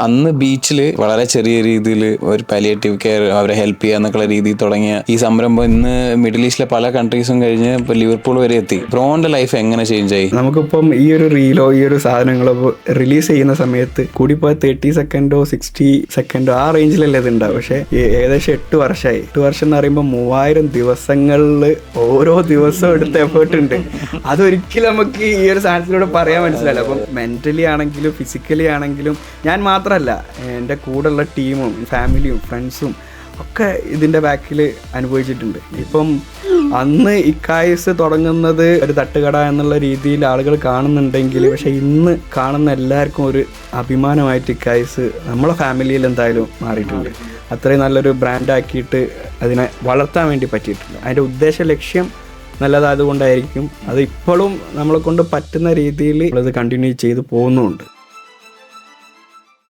അന്ന് ബീച്ചിൽ വളരെ ചെറിയ രീതിയിൽ ഒരു പാലിയേറ്റീവ് കെയർ അവരെ ഹെൽപ്പ് ചെയ്യുക എന്നൊക്കെയുള്ള രീതിയിൽ തുടങ്ങിയ ഈ സംരംഭം ഇന്ന് മിഡിൽ ഈസ്റ്റിലെ പല കൺട്രീസും കഴിഞ്ഞ് ഇപ്പൊ ലിവർപൂൾ വരെ എത്തി. ബ്രോന്റെ ലൈഫ് എങ്ങനെ ചേഞ്ച് ആയി? നമുക്കിപ്പം ഈ ഒരു റീലോ ഈ ഒരു സാധനങ്ങളോ റിലീസ് ചെയ്യുന്ന സമയത്ത് കൂടിപ്പോയ 30 സെക്കൻഡോ 60 സെക്കൻഡോ ആ റേഞ്ചിലല്ലേ ഇത് ഉണ്ടാവും. പക്ഷെ ഏകദേശം 8 വർഷമായി. 8 വർഷം എന്ന് പറയുമ്പോൾ 3000 ദിവസങ്ങളിൽ ഓരോ ദിവസവും എടുത്ത എഫേർട്ട് ഉണ്ട്. അതൊരിക്കലും നമുക്ക് ഈ ഒരു സാധനത്തിലൂടെ പറയാൻ മനസ്സിലാവില്ല. അപ്പം മെന്റലി ആണെങ്കിലും ഫിസിക്കലി ആണെങ്കിലും ഞാൻ മാത്രമല്ല, എൻ്റെ കൂടെയുള്ള ടീമും ഫാമിലിയും ഫ്രണ്ട്സും ഒക്കെ ഇതിൻ്റെ ബാക്കിൽ അനുഭവിച്ചിട്ടുണ്ട്. ഇപ്പം അന്ന് ഇക്കായസ് തുടങ്ങുന്നത് ഒരു തട്ടുകട എന്നുള്ള രീതിയിൽ ആളുകൾ കാണുന്നുണ്ടെങ്കിൽ, പക്ഷെ ഇന്ന് കാണുന്ന എല്ലാവർക്കും ഒരു അഭിമാനമായിട്ട് ഇക്കായസ് നമ്മളെ ഫാമിലിയിൽ എന്തായാലും മാറിയിട്ടുണ്ട്. അത്രയും നല്ലൊരു ബ്രാൻഡാക്കിയിട്ട് അതിനെ വളർത്താൻ വേണ്ടി പറ്റിയിട്ടുണ്ട്. അതിൻ്റെ ഉദ്ദേശ ലക്ഷ്യം നല്ലതായതുകൊണ്ടായിരിക്കും അത് ഇപ്പോഴും നമ്മളെ കൊണ്ട് പറ്റുന്ന രീതിയിൽ അത് കണ്ടിന്യൂ ചെയ്ത് പോകുന്നുമുണ്ട്.